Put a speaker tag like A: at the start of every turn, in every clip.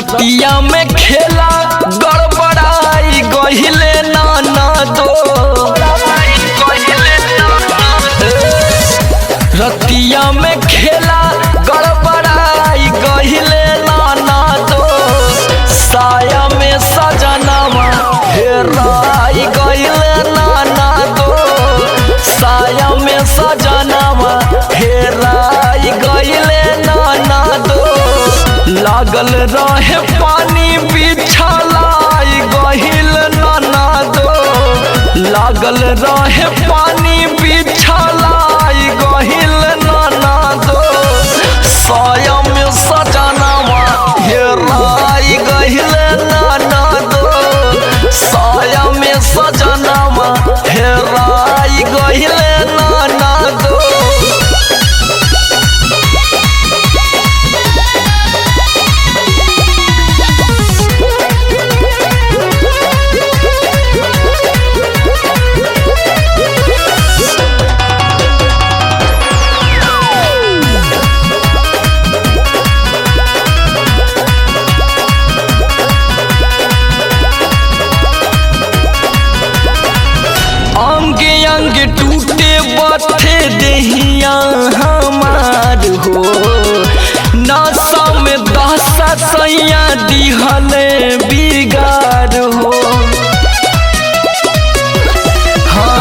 A: रतिया में खेला गड़बड़ाई गहिले नाना दो। रतिया में खेला गड़बड़ाई गहिले नाना दो। साया में सजनवा हेराई गहिले नाना दो। साया में सजनवा हेराई गहिले नाना दो। लागल रहे पानी बिछलाई गहिल नाना दो। लागल रहे पानी बिछलाई गहिल नाना दो। साया में सजनवा हेराई गहिल नाना दो। साया में सजनवा हेराई गहिल नाना दो। टूटे बथे देहिया हमार हो। नशा में दशा सैया दिहले बिगाड़ हो। हाँ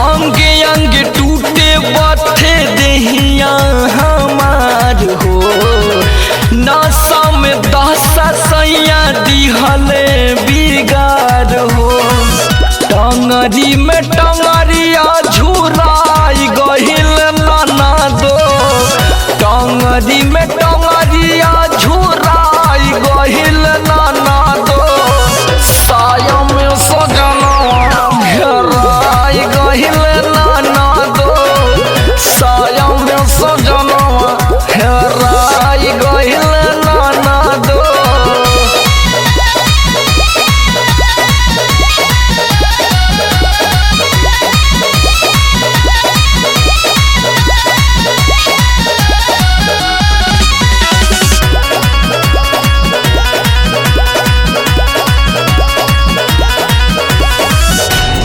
A: अंगे अंगे टूटे बथे देहिया हमार हो। नशा में दशा सैया दिहले बिगाड़ हो। टंगरी में टंगरिया झुराई गहिल नाना दो। टंगरी में टंगरिया झुराई गहिल नाना दो। साया में सजनवा हेराई गहिल नाना दो। साया में सजनवा हेराई गहिल नाना दो।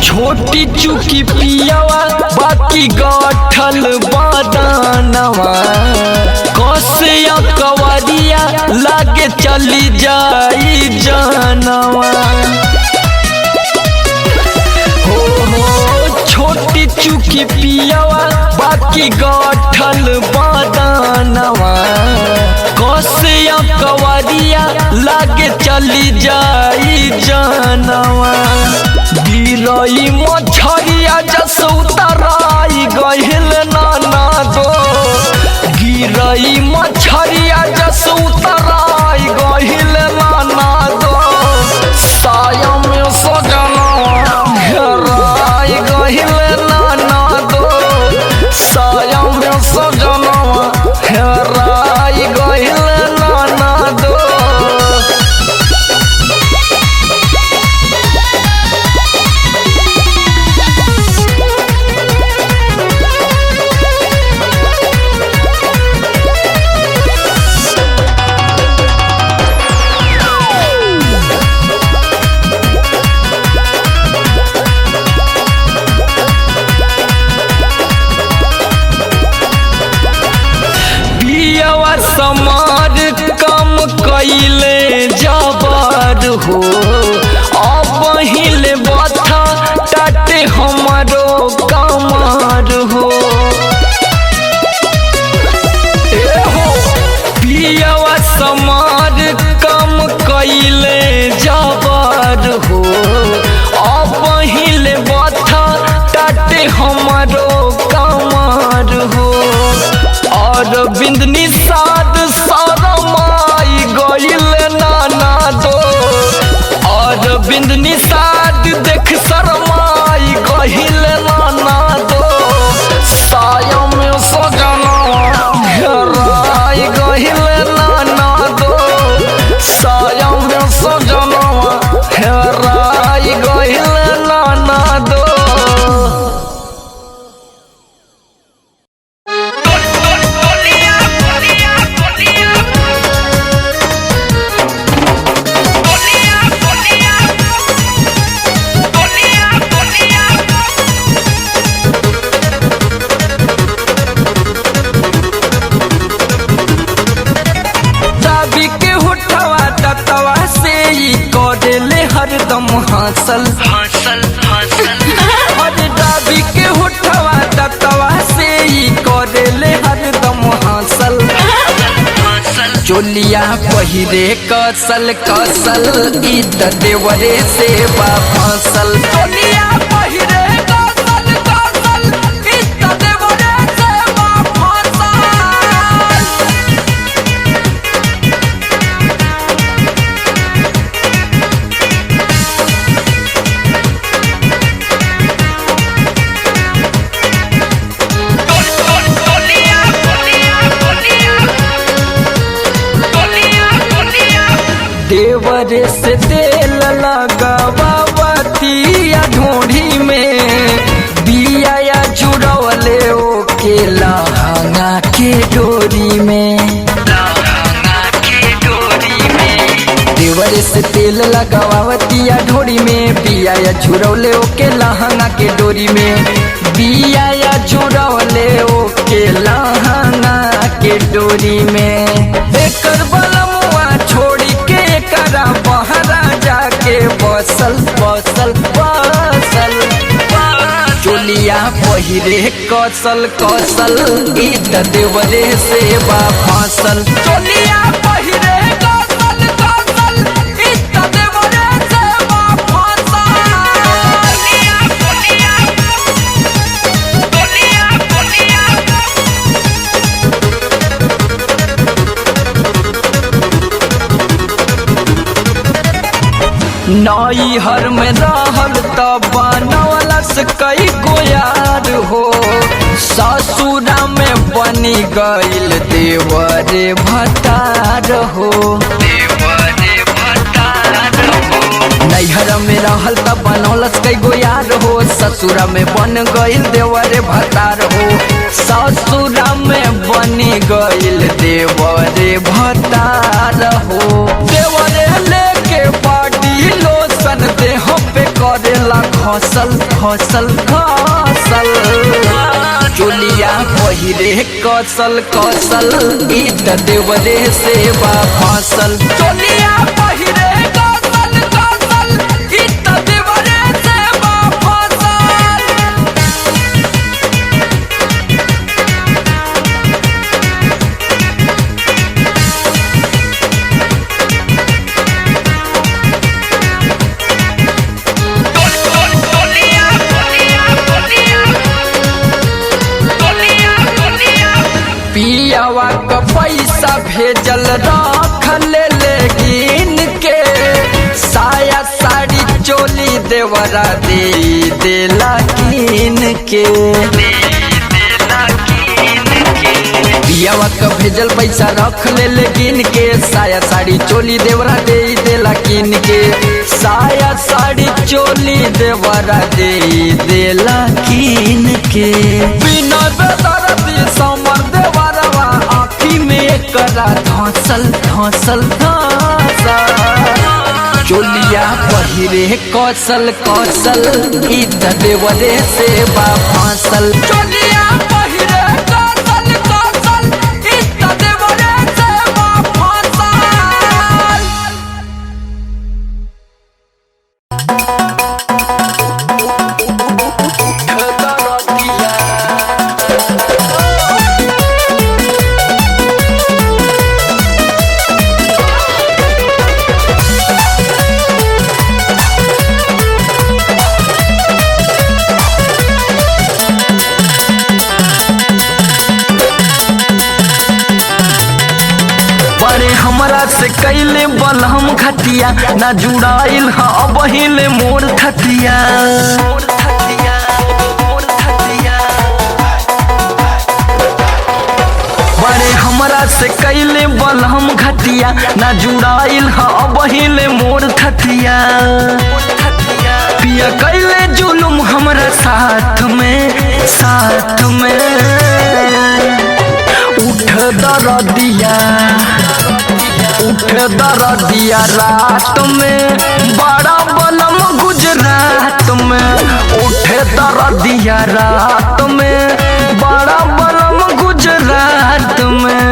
A: छोटी चुकी पियावा बाकी गाठल बादानवा। कसिया कवरिया लागे चली जाई जानवा। हो छोटी चुकी पियावा बाकी गाठल बादानवा। कसिया कवरिया लागे चली जाई जानवा। गिरई मछरिया जस उतराई गहिल नाना दो। गिरई मछरिया जस उतराई गहिल नाना दो। साया में सजनवा हेराई गहिल नाना दो। साया में सजनवा हेराई गहिल नाना दो। समाज कम कैले जबर हो। अब हिले बथा टाटे हमारो कमर हो। पियवा समाज कम कैले जबर हो। अब हिले बथा टाटे हमारो कमर हो। और बिंदनी साध शरमाई गइल नाना दो। और बिंदनी साध देख शरमाई गइल नाना दो। साया में सजनवा हेराई गइल नाना दो। साया में सजनवा हेराई गइल नाना दो। चोलिया पहिरे कसल कसल ई त देवरे से बा फसल। चोलिया पहिरे कसल कसल ई त देवरे से बा फसल। देवरे से तेल लगावतिया ढूंढी में बिया या जुड़वले ओके लहंगा के डोरी में। देवरे से तेल लगावतिया ढोरी में बिया या जुड़वले ओके लहंगा के डोरी में। बिया या जुड़वले ओके लहंगा के डोरी में। एकर बलमुआ छोड़ी के करा बहरा जाके बसल बसल बसल। चोलिया पहिरे कसल कसल ई त देवरे से बा फसल। चोलिया पहिरे कसल कसल ई त देवरे से बा फसल। नई हर में रहल त बनवलस कई गो यार हो। ससुरा में बनी गइल देवरे भतार हो। नैहर में रहल त बनौलस कई गो यार हो। ससुरा में बन गइल देवरे भतार हो। ससुरा में बनी गइल देवरे भतार हो। देवरे लेके पार्टी लोसन देह पे करेला खसल खसल खसल। चोलिया पहिरे कसल कसल ई त देवरे से बा फसल। चोलिया पहिरे कसल कसल ई त देवरे से बा फसल। पियावा का पैसा भेजल रख ले गिन के। साया साड़ी चोली देवरा दे देला कीन के। पियावा का भेजल पैसा रख ले गिन के। साया साड़ी चोली देवरा दे देला कीन के। साया साड़ी चोली देवरा दे देला कीन के। बिना बेदर्दी समर देवरवा आँखी में करा धसल धसल धसल। चोलिया पहिरे कसल कसल ई त देवरे से बा फसल। चोलिया पहिरे कसल कसल ई त देवरे से बा फसल। हमरा से कैले बलहम खतिया ना जुड़ाइल ह बहिले मोर खतिया। बड़े हमरा से कैले बलहम खतिया ना जुड़ाइल ह बहिले मोर खतिया। पिया कैले जुलुम हमरा साथ में उठ दरदिया रात में बड़ा बलम गुजरात में। उठ दरदिया रात में बड़ा बलम गुजरात में।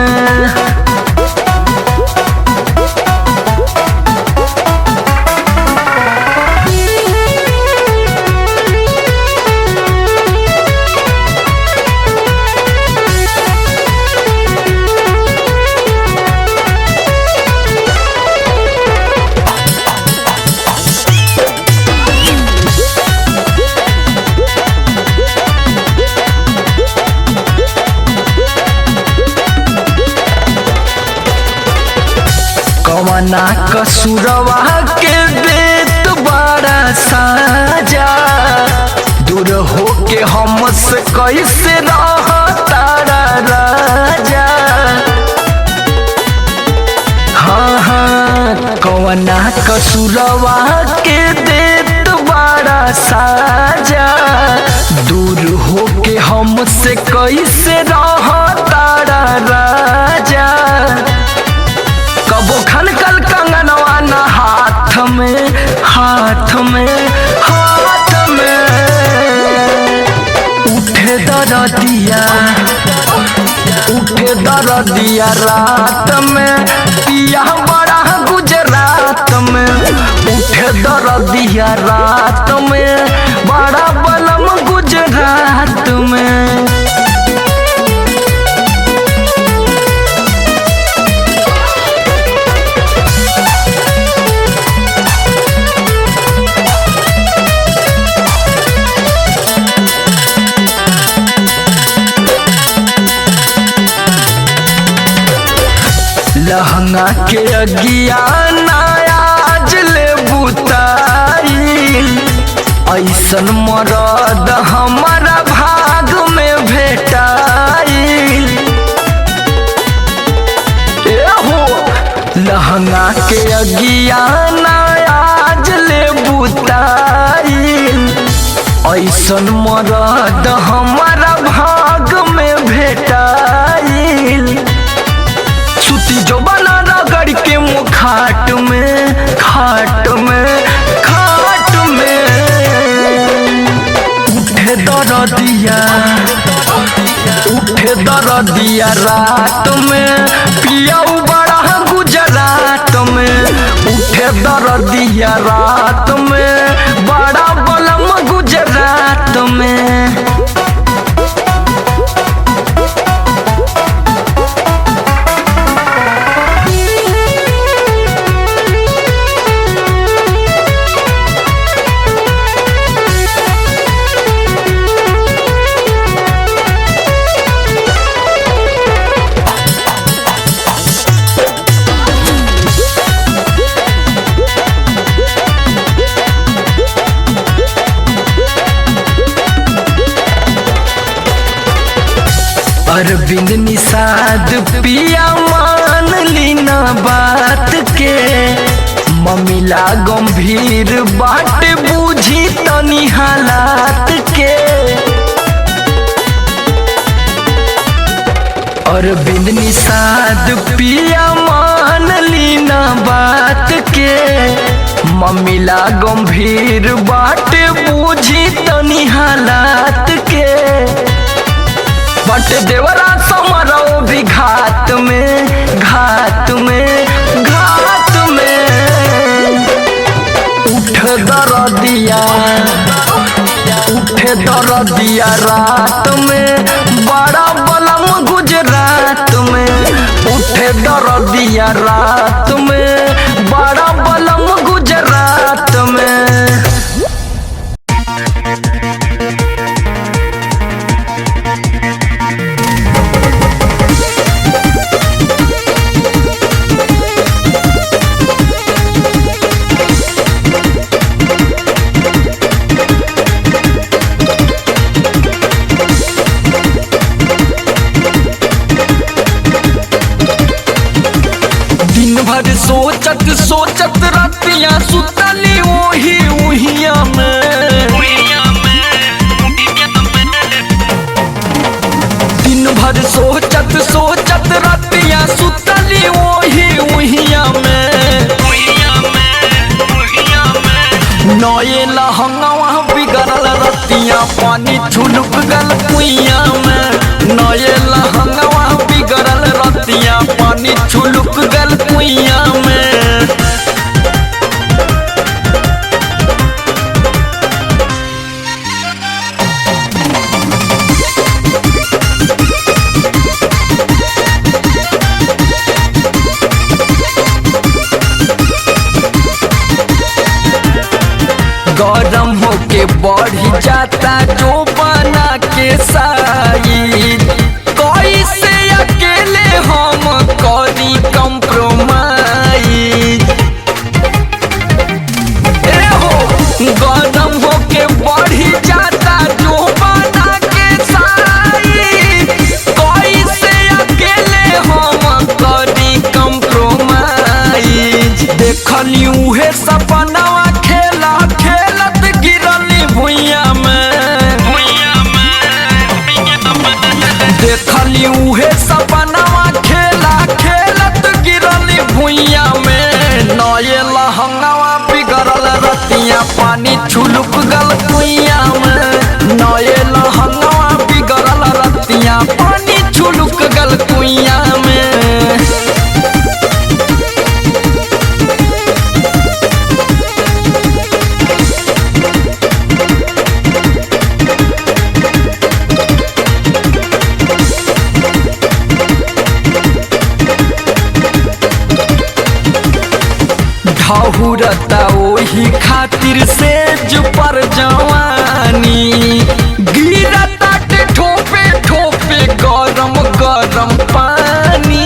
A: कवना कसूरवा के देत बड़ा साजा, दूर होके हमसे कैसे रह तारा राजा। हाँ हाँ कवना कसूरवा के देत बड़ा साजा, दूर होके हमसे कैसे रह तारा राजा। कबो खनकल कंगनवा न हाथ में हाथ में हाथ में, उठे दरदिया उठे दरदिया रात में, पिया बड़ा गुजरात में। उठे दरदिया रात में, बड़ा बलम गुजरात में। लहंगा के अगिया नायाज ले बुताई, ऐसन मरद हमारा भाग में भेटाई। एहो लहंगा के अगिया नायाज ले बुताई, ऐसन मरद हमारा भाग में भेटाई। सुती जो बना रगड़ के मुँह खाट में खाट में खाट में, उठे दरदिया रात में, पिया बड़ा गुजरात में। उठे दरदिया रात में, बड़ा बलम गुजरात में। अरविंद निषाद पिया मान लीना बात के, ममिला गंभीर बाट बूझी तनी हालात के। अरविंद निषाद पिया मान लीना बात के, ममिला गंभीर बाट बूझी तनी हालात के। बट देवरा समरो भी घाट में घाट में घाट में, उठ दरदिया रात में, बड़ा बलम गुजरात में। उठ दरदिया रात में, बड़ा बलम गुजरात में। सोचत सोचत रातियां सुतली ओही उहिया में, दिन भर सोचत सोचत रातियां सुतली ओही उहिया में। नए लहंगवा बिगड़ल रतियां, पानी छुलक गल कुइया में। नए लहंगवा बिगड़ल रतियां, पानी छुलक गल कुइया में। गरम होके बढ़ जाता जो बना के साइज, कैसे अकेले हम करी कंप्रोमाइज। रतिया पानी छुलुक गल कुइया में नए लहंगवा बिगड़ल रतिया पानी छुलुक गल कुइया में। ढहुरता ओही खातिर से पर जवानी गिरता के ठोपे ठोपे गरम गरम पानी।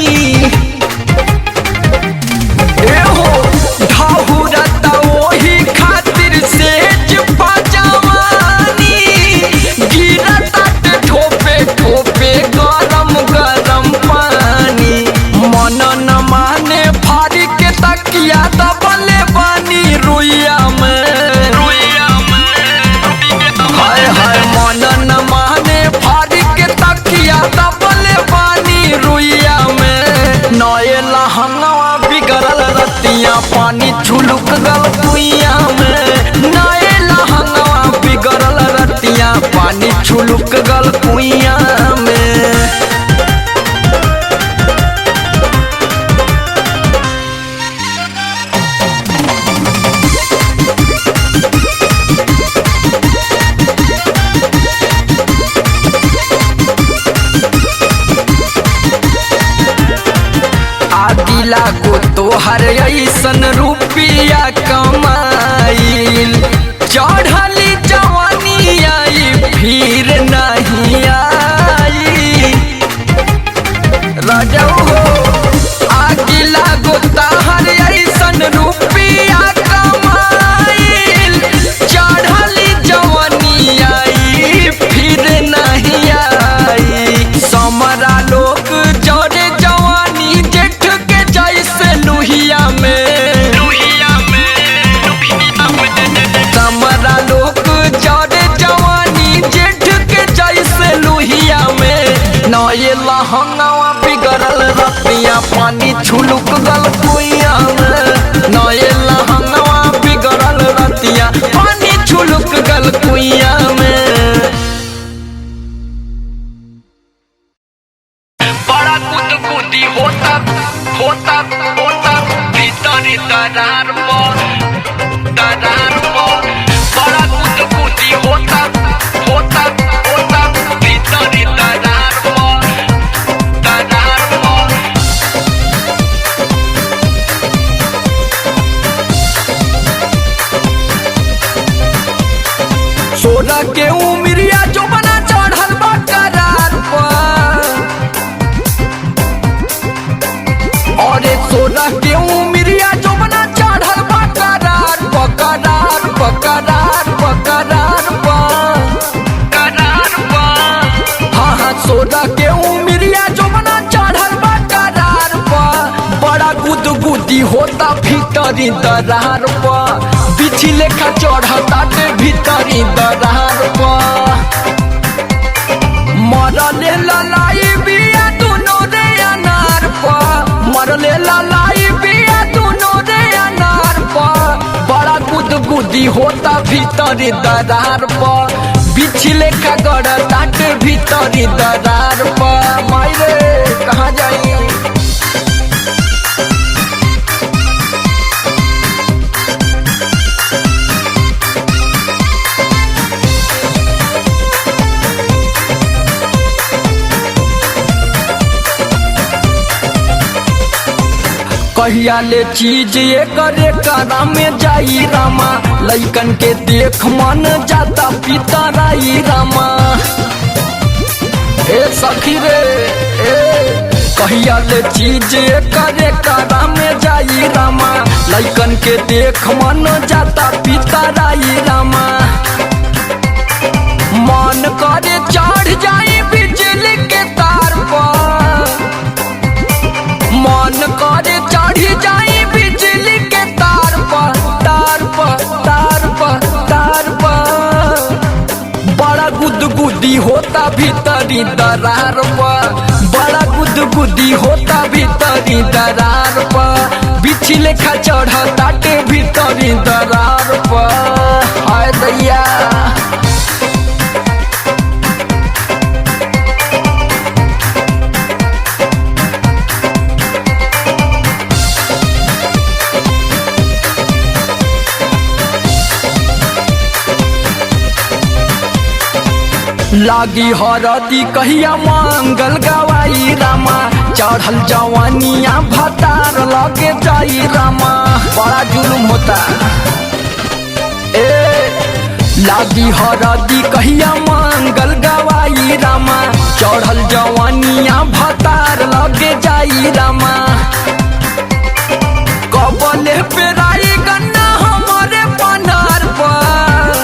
A: एहो ढहुरता ओही खातिर से पर जवानी गिरता के ठोपे ठोपे गरम गरम पानी। मन न माने फारी के तकिया दबले बानी रुइया में हाय हाय मन न माने फारी के तकिया दबले बानी रुइया में। नए लहंगवा बिगड़ल रतिया पानी छुलुक गल कुइया में नए लहंगवा बिगड़ल रतिया पानी छुलुक गल कुइया में। आदिला को तोहर ऐसन रुपिया कमाइल चढ़ली जवानी आई फिर नहीं आई। राजा हो आदिला को तोहर ऐसन रुपिया कमाइल चढ़ली जवानी आई फिर नहीं आई। समरा लोग जड़े जवानी जेठ के जैसे लुहिया में समरा लोग जड़े जवानी जेठ के जैसे लुहिया में। नए लहंगवा बिगड़ल रतिया पानी छुलुक गल कुइया में नए लहंगवा बिगड़ल रतिया पानी छुलुक गल कुइया में। बड़ा गुदगुदी होता होता होता भीतरी दरार बड़ा गुदगुदी होता होता होता भीतरी दरार सोना के उमरिया जो बना चढ़ल बा करार पर और सोना के उमरिया जो बना चढ़ल बा करार पकरार पकरार पकरार करार हाँ हाँ सोना के उमरिया जो बना चढ़ल बा करार बड़ा गुदगुदी होता भीतरी दरार पर बिछी लेखा चढ़ता के भीतरी दरार पर। मरले ललाई बिया दुनो रे अनार पर मरले ललाई बिया दुनो रे अनार पर बड़ा गुदगुदी होता भीतरी दरार पर बिछी लेखा गड़ता के भीतरी दरार पर। मायरे कहाँ जाई कहिया ले चीज ये करे करा में जाई रामा लइकन के देख मन जाता पितराई रामा। ए सखी रे ए कहिया ले चीज ये करे करा में जाई रामा लइकन के देख मन जाता पितराई रामा। मन करे चढ़ जाई बिजली के तार पर मन करे चढ़ी जाई बिजली के तार पर तार पर तार पर तार पर बड़ा गुदगुदी होता भीतरी दरार पर बड़ा गुदगुदी होता भीतरी दरार पर बिछी लेखा चढ़ता के भीतरी दरार पर। लागी हरदी कहिया मंगल गवाई रामा, चढ़ल जवानिया भतार लगे जाई रामा, बड़ा जुलुम होता। लागी हरदी कहिया मंगल गवाई रामा, चढ़ल जवानिया भतार लगे जाई रामा। कबले पेराई गन्ना हमारे पनार पर,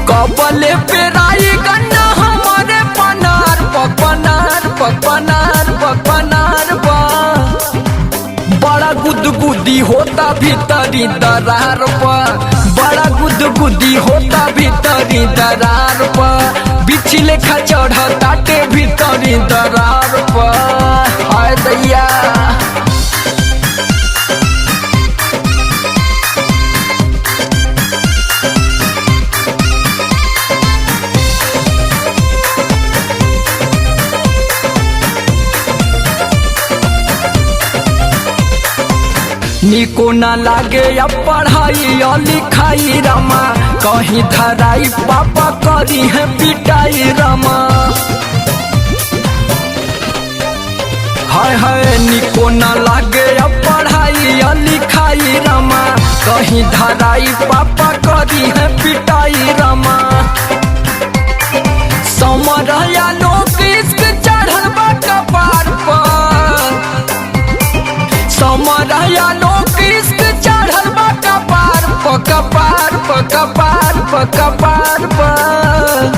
A: कबले पेराई गन्ना हमारे पनार पर, पनार पर, पनार पर, पनार पर। बड़ा गुदगुदी होता भीतरी दरार पर, बड़ा गुदगुदी होता भीतरी दरार पर, बिछले खा चढ़ताटे भीतरी दरार पर। हाय दैया निको ना लागे या पढ़ाई या लिखाई रामा, कहीं धराई पापा करी है पिटाई रामा। हाय हाय निको ना लागे या पढ़ाई या लिखाई रामा, कहीं धराई पापा करी है पिटाई रामा। समरया लोग इश्क चढ़ल बा कपार पर, समरया लोग इश्क चढ़ल बा कपार पर, कपार पर, कपार पर, कपार पर।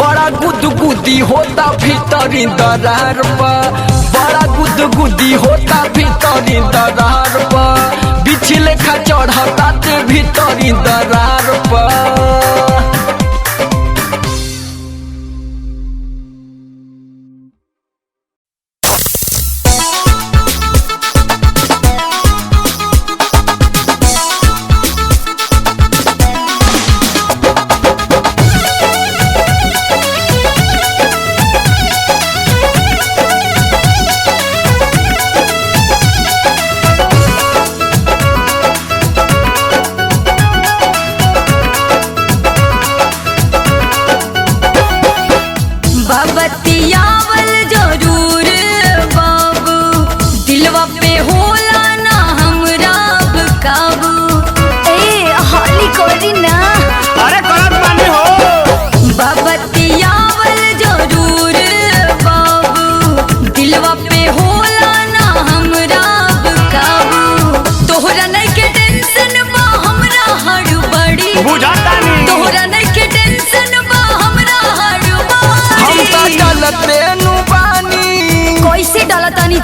A: बड़ा गुदगुदी होता भीतरी दरार पर, बड़ा गुदगुदी होता भीतरी दरार पर, बिछले खा चढ़ताटे भीतरी दरार पर।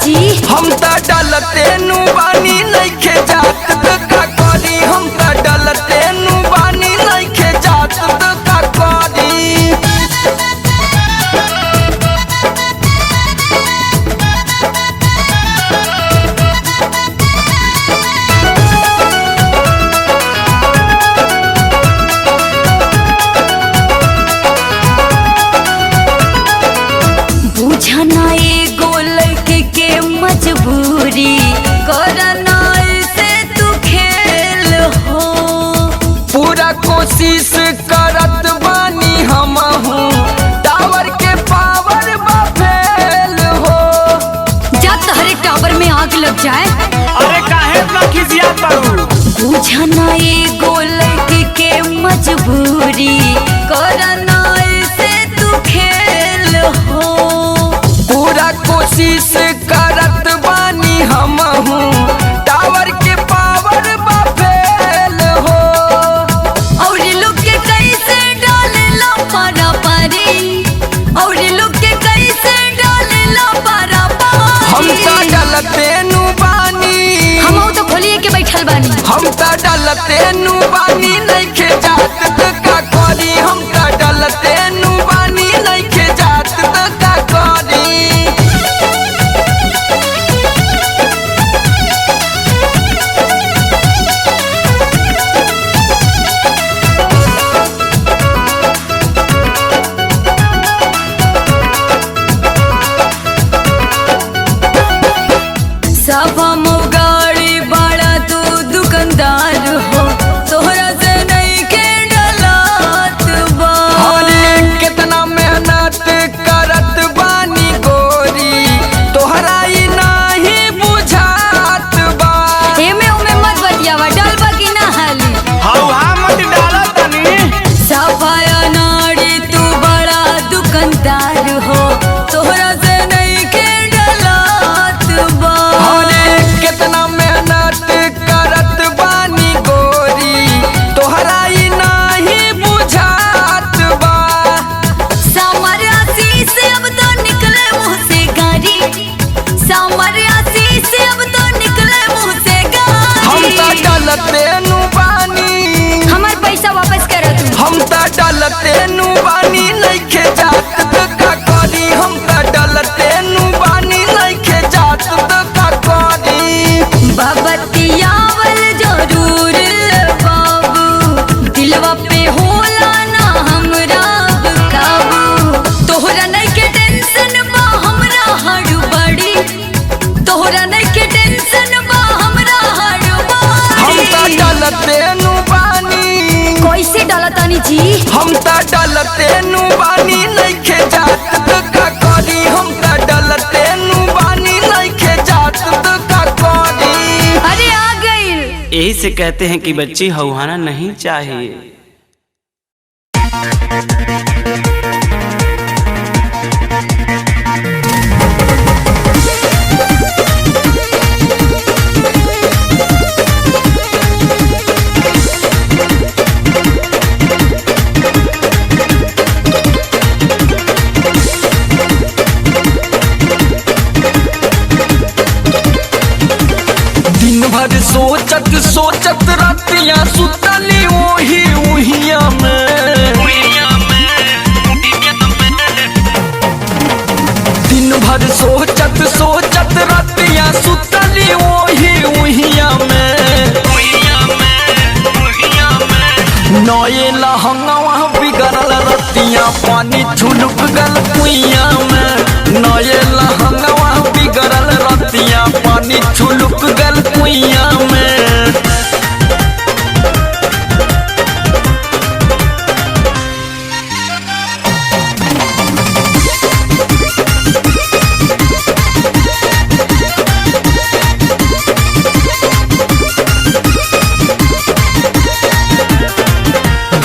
B: जी
A: हम त डलते नु बानी नइखे जात त का करी, हम त डलते नु बानी नइखे जात त का करी।
B: बुझना एगो लड़के के मजबूरी, करना से तू खेल हो।
A: पूरा कोशिश करत बानी हमहू, टावर के पावर बा फेल हो।
B: जा तहरे टावर में आग लग जाए।
C: अरे काहे खिसिया बाबू।
B: बुझना एगो लड़के के मजबूरी, करना से तू खेल हो।
A: पूरा कोशिश करत बानी हमहू, टावर के पावर बा फेल हो।
B: और लोग के कैसे डालेला पारा पारी, और लोग के कैसे डालेला पारा पारी।
A: हम त डलते नु बानी,
B: हम तो खोलिए के बैठल बानी।
A: हम त डलते नु बानी नइखे जात त का करी, हम त डलते नु बानी नइखे जात त का करी।
B: सब मोगाड़ी बड़ा तू दुकानदार हो, तोहरा से नहीं के डल
A: डलते नु बानी नइखे जात त का करी हम त डलते नु बानी नइखे जात त का करी
B: बबतियावल जरूर बाबू दिलवा पे होला ना हमरा काबू तोहरा नइखे टेंशन बा हमरा हड़बड़ी तोहरा नइखे टेंशन बा हमरा
A: हम त
B: हड़बड़ी
A: डलते नु बानी
B: कैसे डलतानी जी
A: हम त डलते नु बानी नइखे जात त का करी हम त डलते नु बानी नइखे जात त का करी
B: अरे आ गई
C: यही से कहते हैं कि बच्ची हौहाना नहीं चाहिए।
A: दिन भर सोचत सोचत रातियां सुतली ओही उहिया में दिन भर सोचत सोचत रातियां सुतली ओही उहिया में नए लहंगवा बिगड़ल रतियां पानी छुलक गल कुइया में नए लहंगवा बिगड़ल रतियां पानी छुलक गल कुइया में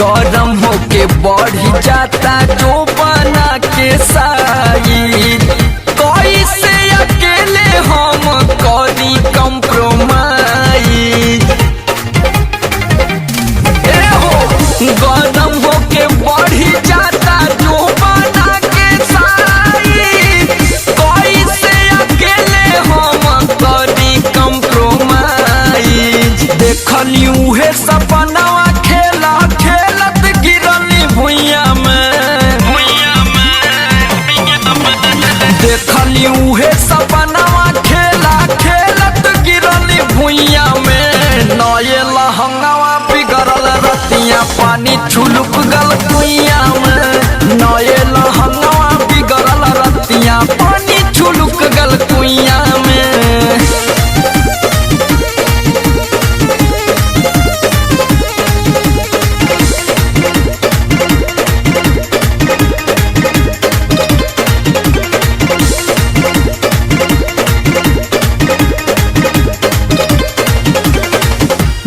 A: गरम होके बढ़ी जाता जो बना के साइज कैसे अकेले हम करी कंप्रोमाइज ए हो गरम होके बढ़ी जाता जो बना के साइज कैसे अकेले हम करी कंप्रोमाइज देखली उहे सपनावा खेला खेलत गिरली भुइया में देखली उहे सपनावा खेला खेलत गिरली भुइया में नए लहंगवा बिगड़ल रतियां पानी छुलक गल कुइया में नए लहंगवा बिगड़ल रतियां पानी छुलक गल कुइया में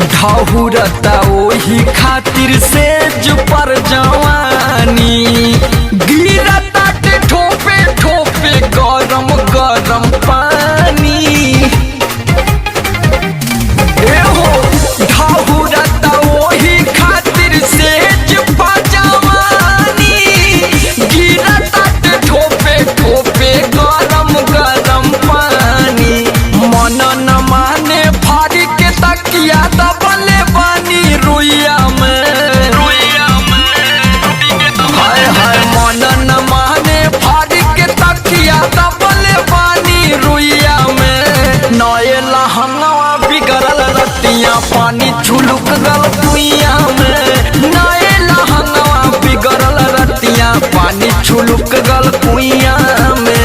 A: ढहुरता ओही खातिर सेज पर जवानी गिरता के ठोपे ठोपे गरम गरम पानी ए हो ढहुरता ओही खातिर सेज पर जवानी गिरता के ठोपे ठोपे गरम गरम पानी मन न माने फाड़ी के तकिया दबले बानी रुइया में हाय हाय मन न माने फाड़ी के तकिया दबले बानी रुइया में नए लहंगवा बिगड़ल रतियां पानी छुलक गल कुइया में नए लहंगवा बिगड़ल रतियां पानी छुलक गल कुइया में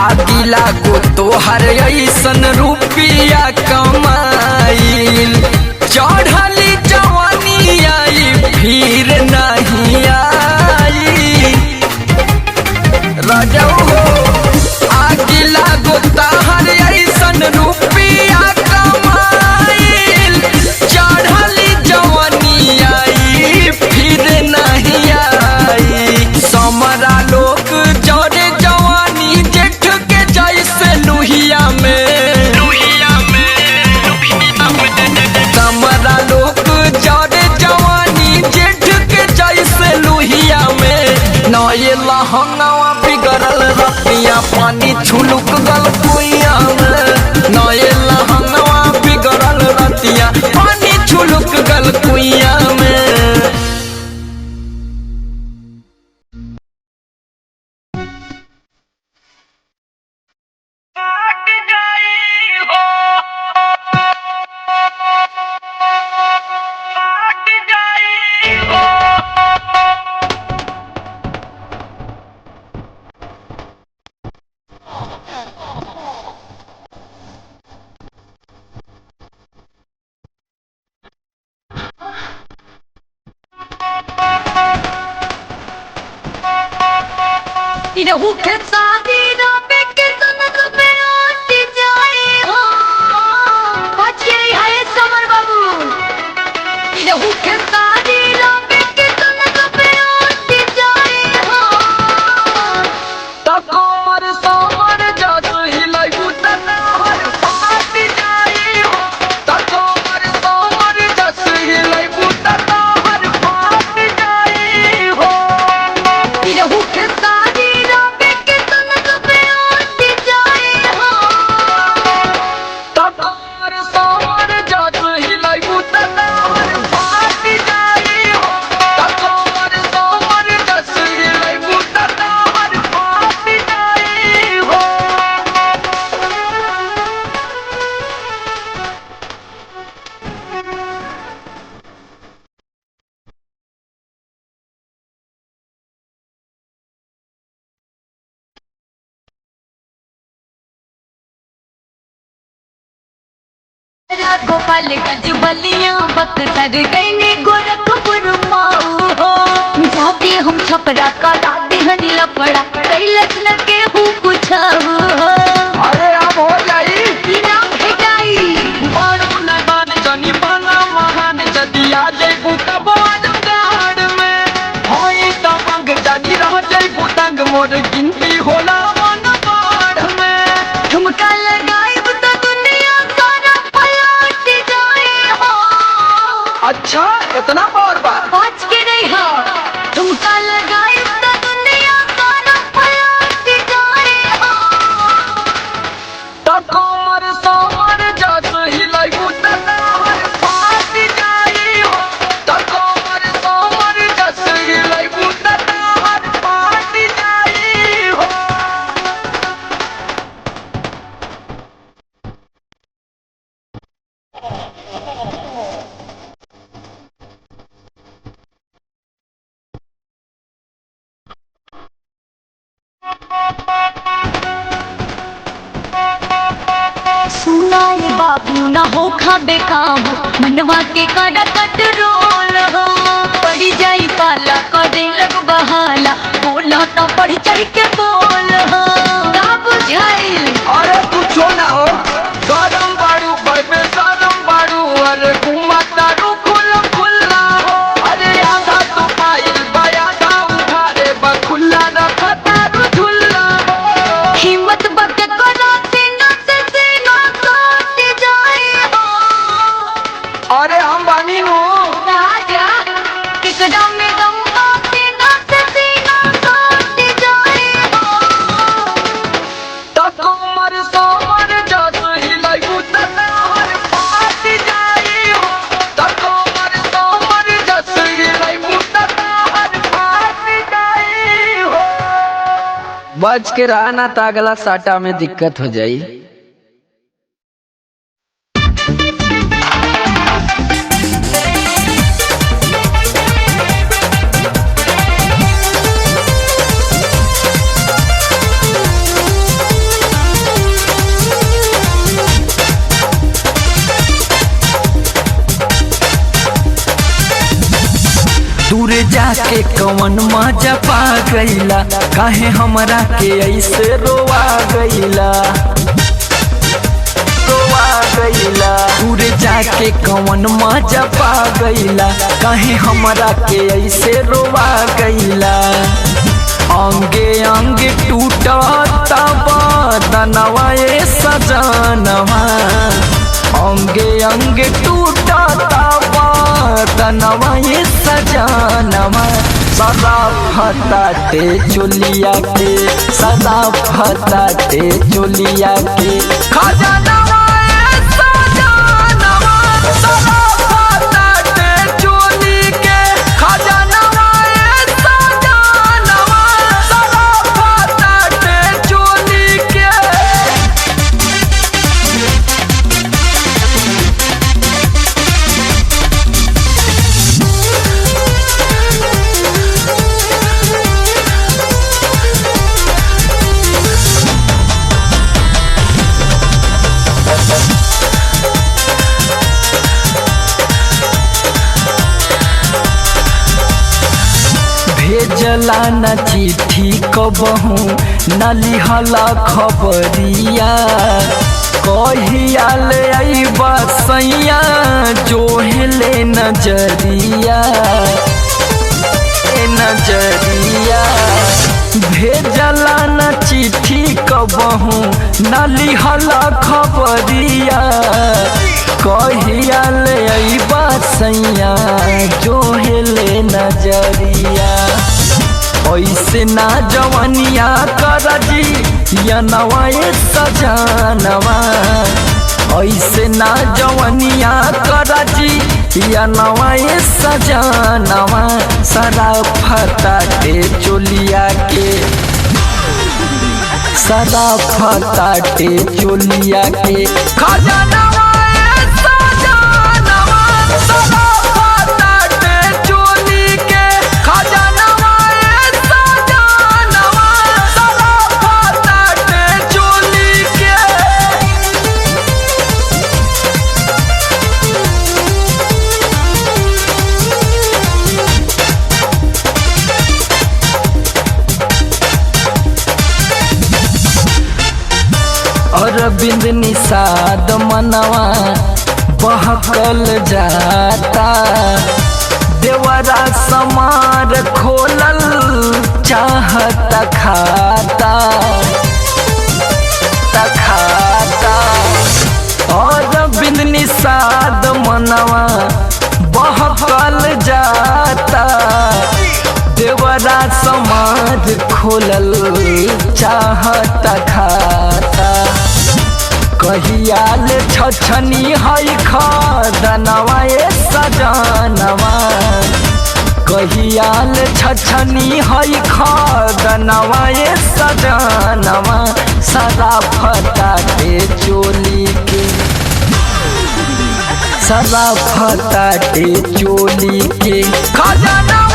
A: आदिला को तोहर ऐसन रुपिया कमाइल चढ़ली जवानी आई फिर नहीं आई
B: रहू के शादी रामे के तनक पे आट जाए हो बच गई है समर बाबू रहू के शादी रामे के तनक पे आट जाए हो
A: तकोर सोमर जस हिलाई बुतना हर फाट जाए हो तकोर सोमर जस हिलाई बुतना हर फाट जाए हो
B: रहू के शादी रामे के तनक पे आट जाए हो
A: तकोर सोमर जस हिलाई बुतना हर फाट जाए हो तकोर सोमर जस हिलाई बुतना हर फाट जाए हो।
B: गोपालगंज बलिया बक्सर गईने गोरखपुर माऊ हो जाते हम छपरा का दादी हनी लपड़ा कैलस न के हूँ पूछाऊ हो
A: अरे अब हो जाई
B: की नाम भेटाई
A: बाणू न बान जनी बना महान जदिया जयबू कबान गाड़ में होई तमंग जनी रह जयबू तंग मोर गिनती होला मन बाढ़ में
B: ठुमका लगाई तो दुनिया सारा पलट जाए हो
A: अच्छा इतना बार बार
B: बच के नहीं हो ठुमका लगाई तो दुनिया सारा पलट जाए हो
A: तकोर सोमर जस हिलाई बुतना हर फाट जाई हो तकोर सोमर जस हिलाई बुतना हर फाट जाई हो।
B: सुनाए बाबू ना हो खा बेकाम मनवा के कड़ा कंट्रोल हो पड़ी जाई पाला करे लग बहाला बोला तो पढ़ चढ़ के बोल हो ना बुझाइल
A: अरे कुछो ना हो गरम बाड़ू में गरम बाड़ू अरे घुमा तारू खुला हो अरे आधा तो पाइल बया था उठारे बखुल्ला रखा तारू झुल्ला हो
B: हिम्मत बक करा सीना से सीना काट जाए हो
A: अरे हम बानी नु
B: राजा किकड़ा में दम सीना से सीना काट जाए हो
A: तकोर सोमर जस हिलाई बुतना हर फाट जाई हो तकोर सोमर जस हिलाई बुतना हर फाट जाई हो। बच के रहना तो अगला साटा में दिक्कत हो जाई। दूर जाके कवन मजा पा गईला काहे हमरा के ऐसे रोवा गईला दूर जाके कवन मजा पा गईला काहे हमरा के ऐसे रोवा गईला अंगे अंगे टूटता बदनवा ए सजनवा अंगे अंगे टूटता बदनवा ए सजनवा सदा फताते चोलिया के सदा फताते चोलिया के खजानवा ए सजनवा सदा फताते चोली के खजानवा ए सजनवा सदा फताते चोली के। भेजला न चिट्ठी कबहू न लिहला खबरिया कहिया ले अइबा सैया जोहले नजरिया भेजला न चिट्ठी कबहू न लिहला खबरिया कहिया ले अइबा सैया जोहले नजरिया ऐसे ना जवनिया करजी या नवाए सजनवा ऐसे ना जवनिया करजी या नवाए सजनवा सारा फटाटे चोलिया के सारा फटाटे चोलिया के खजानवा अरविंद निषाद मनवा बहकल जाता देवरा समार खोलल चाहत खाता अरविंद निषाद मनवा बहकल जाता देवरा समाज खोलल चाहत खाता कहियाल छछनी है खदनवा ए सजनवा कहियाल छछनी है खदनवा ए सजनवा सारा फटाटे चोली के सारा फटाटे चोली के खजानवा